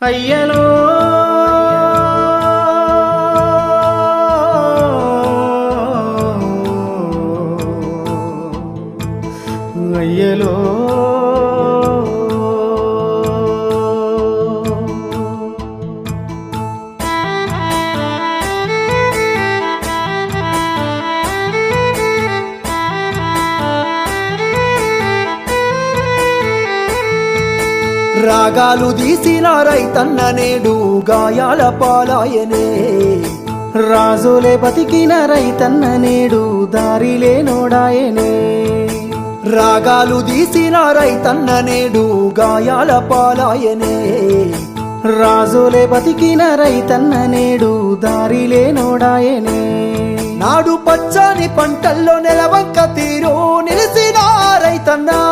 అయ్యలో అయ్యలో రాగాలు తీసిన రైతన్న నేడు గాయాల పాలాయనే. రాజులే బతికిన రైతన్న నేడు దారిలే నోడాయనే. రాగాలు తీసిన రైతన్న నేడు గాయాల పాలాయనే. రాజులే బతికిన రైతన్న నేడు దారిలే నోడాయనే. నాడు పచ్చని పంటల్లో నెలవంక తీరు నిలిసిన రైతన్నా.